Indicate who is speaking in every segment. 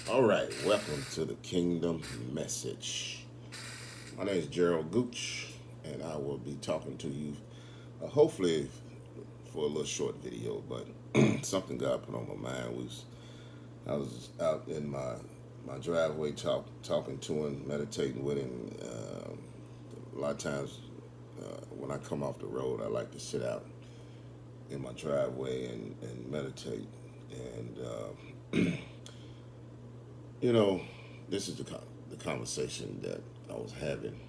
Speaker 1: All right, welcome to the Kingdom Message. My name is Gerald Gooch, and I will be talking to you, hopefully for a little short video, but something God put on my mind was I was out in my driveway talking to him, meditating with him. A lot of times when I come off the road, I like to sit out in my driveway and meditate. And you know, this is the conversation that I was having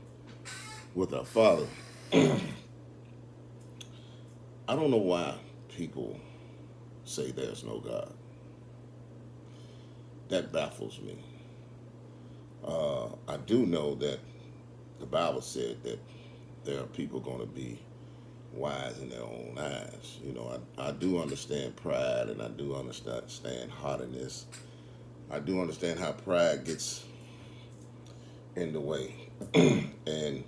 Speaker 1: with our Father. I don't know why people say there's no God. That baffles me. I do know that the Bible said that there are people going to be wise in their own eyes. I do understand pride and I do understand haughtiness. I do understand how pride gets in the way. And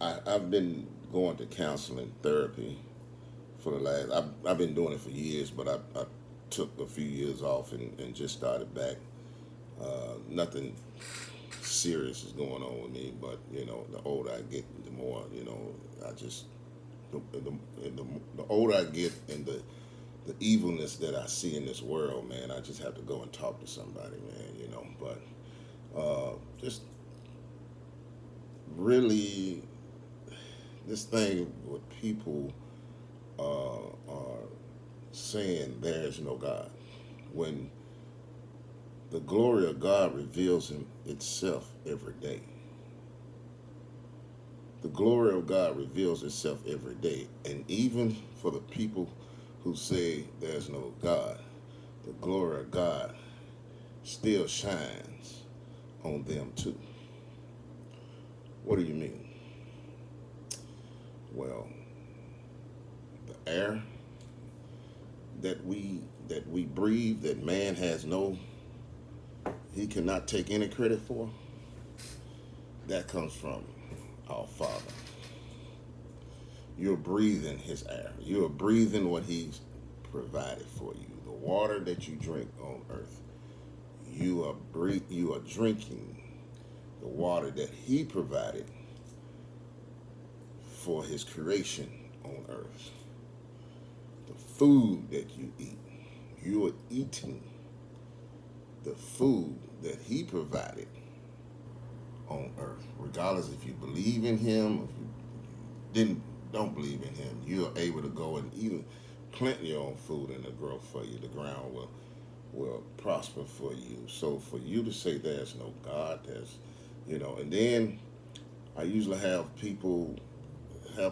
Speaker 1: I've been going to counseling therapy for the last, I've been doing it for years, but I took a few years off and just started back. Nothing serious is going on with me, but the older I get, the more I just the older I get and the evilness that I see in this world, man, I just have to go and talk to somebody, man. But just really this thing with people are saying there's no God when the glory of God reveals itself every day. The glory of God reveals itself every day. And even for the people who say there's no God, the glory of God still shines on them too. What do you mean? Well, the air that we breathe, that man has no, he cannot take any credit for, that comes from our Father. You're breathing his air. You're breathing what he's provided for you. The water that you drink on earth. You are drinking the water that he provided for his creation on earth. The food that you eat. You are eating the food that he provided on earth. Regardless if you believe in him, if you didn't don't believe in him, you are able to go and even plant your own food and it'll grow for you. The ground will prosper for you. So for you to say there's no God, and then I usually have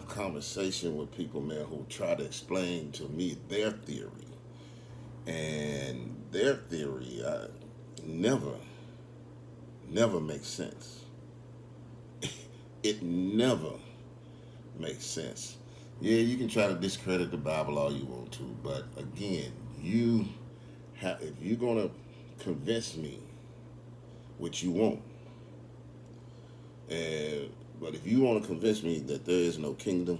Speaker 1: conversation with people, man, who try to explain to me their theory. And their theory never, never makes sense. It never makes sense. Yeah, you can try to discredit the Bible all you want to, but again, if you're gonna convince me, which you won't, and but if you want to convince me that there is no kingdom,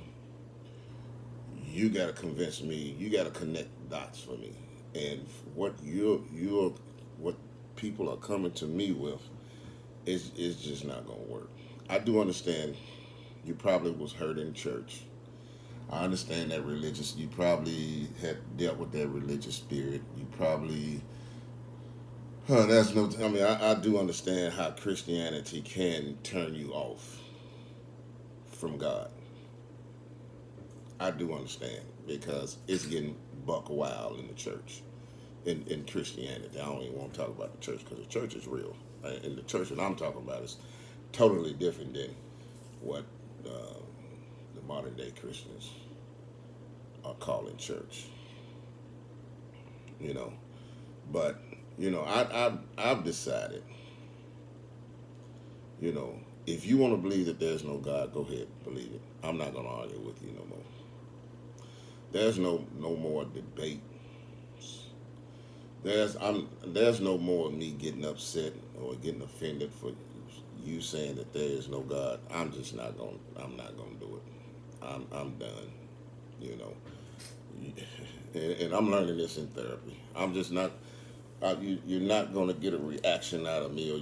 Speaker 1: you gotta convince me. You gotta connect dots for me, and what what people are coming to me with is just not gonna work. I do understand you probably was hurt in church. I understand that religious. You probably had dealt with that religious spirit. You probably. That's no. I mean, I do understand how Christianity can turn you off from God. I do understand because it's getting buck wild in the church, in Christianity. I don't even want to talk about the church because the church is real. And the church that I'm talking about is totally different than what the modern day Christians are calling church. You know, but I've decided. If you want to believe that there's no God, go ahead, believe it. I'm not gonna argue with you no more. There's no more debate. There's no more of me getting upset or getting offended for you saying that there is no God. I'm not gonna do it. I'm done. You know, and I'm learning this in therapy. I'm just not. you're not going to get a reaction out of me, or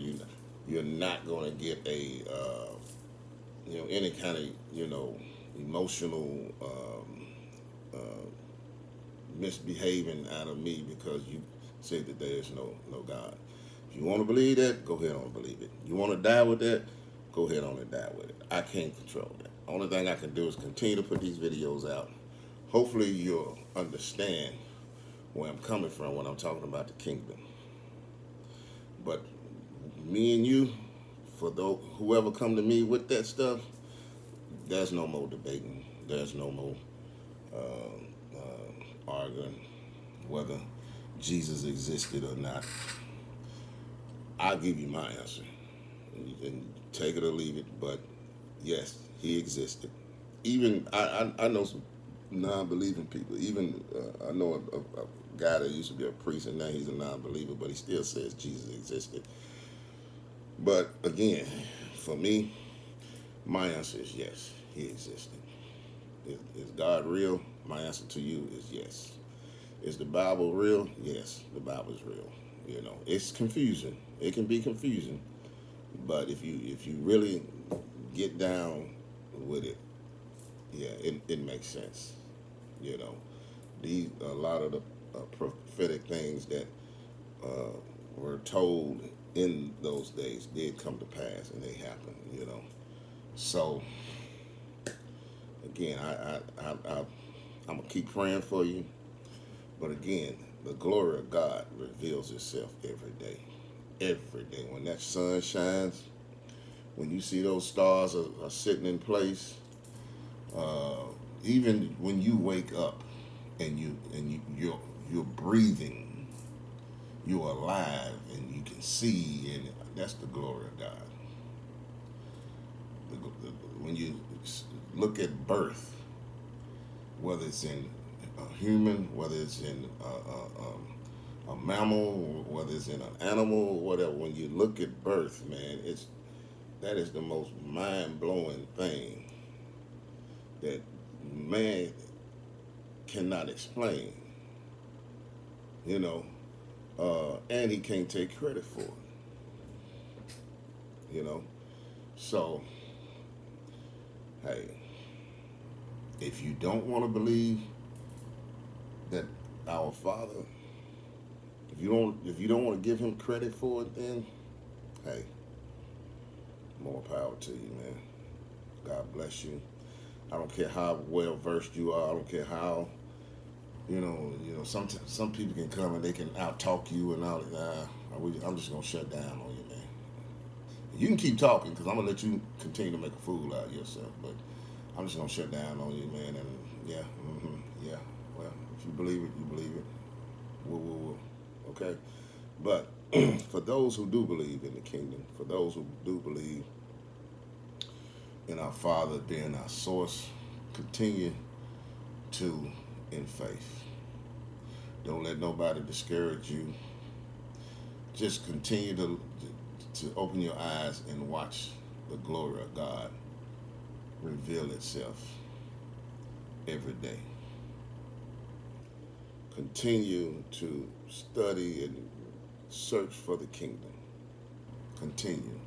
Speaker 1: you're not going to get a any kind of emotional misbehaving out of me because you say that there is no God. If you want to believe that, go ahead on and believe it. You want to die with that, go ahead on and die with it. I can't control that. Only thing I can do is continue to put these videos out. Hopefully you'll understand where I'm coming from when I'm talking about the kingdom. But me and you, for those whoever come to me with that stuff, there's no more debating. There's no more arguing whether Jesus existed or not. I'll give you my answer. And you can take it or leave it, but yes, he existed. Even I know some non-believing people. Even I know a guy that used to be a priest and now he's a non-believer, but he still says Jesus existed. But again, for me, my answer is yes, he existed. Is God real? My answer to you is yes. Is the Bible real? Yes, the Bible is real. It's confusing. It can be confusing, but if you really get down with it, yeah, it makes sense. You know, a lot of the prophetic things that uh, were told in those days did come to pass, and they happened. So again, I'm gonna keep praying for you. But again, the glory of God reveals itself every day. Every day. When that sun shines, when you see those stars are sitting in place, uh, even when you wake up and you're breathing, you're alive and you can see, and that's the glory of God. When you look at birth, whether it's in a human, whether it's in a mammal, whether it's in an animal, whatever. When you look at birth, man, that is the most mind blowing thing that man cannot explain. And he can't take credit for it. So hey, if you don't want to believe that our Father, if you don't want to give him credit for it, then hey, more power to you, man. God bless you. I don't care how well versed you are. I don't care how some people can come and they can out talk you and all that. I'm just gonna shut down on you, man. You can keep talking because I'm gonna let you continue to make a fool out of yourself, but I'm just gonna shut down on you, man. And yeah, yeah. Well, if you believe it, you believe it. Woo. Okay, but for those who do believe in the kingdom, for those who do believe in our Father being our source, continue to in faith. Don't let nobody discourage you. Just continue to open your eyes and watch the glory of God reveal itself every day. Continue to study and search for the kingdom. Continue.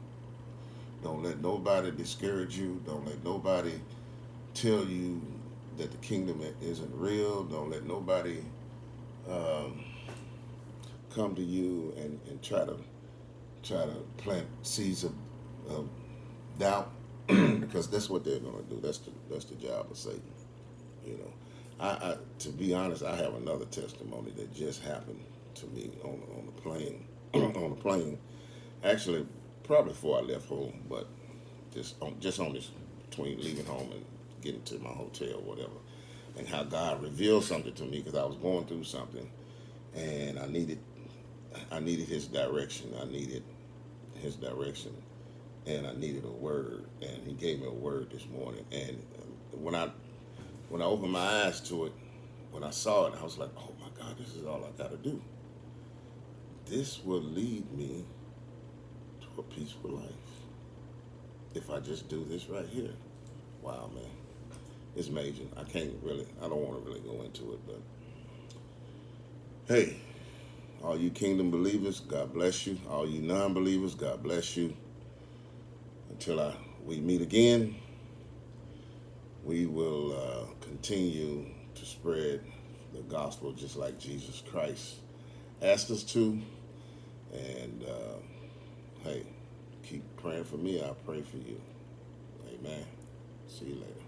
Speaker 1: Don't let nobody discourage you. Don't let nobody tell you that the kingdom isn't real. Don't let nobody um, come to you and try to plant seeds of doubt because that's what they're going to do. That's the job of Satan. You know, I to be honest, I have another testimony that just happened to me on the plane. On the plane, actually, probably before I left home, but just on this between leaving home and getting to my hotel, or whatever, and how God revealed something to me because I was going through something, and I needed His direction. I needed His direction, and I needed a word, and He gave me a word this morning. And when I opened my eyes to it, when I saw it, I was like, oh my God, this is all I got to do. This will lead me to a peaceful life if I just do this right here. Wow, man. It's major. I don't want to really go into it, but hey, All you kingdom believers, God bless you. All you non-believers, God bless you. Until we meet again, we will continue to spread the gospel just like Jesus Christ asked us to. And hey, keep praying for me. I pray for you. Amen. See you later.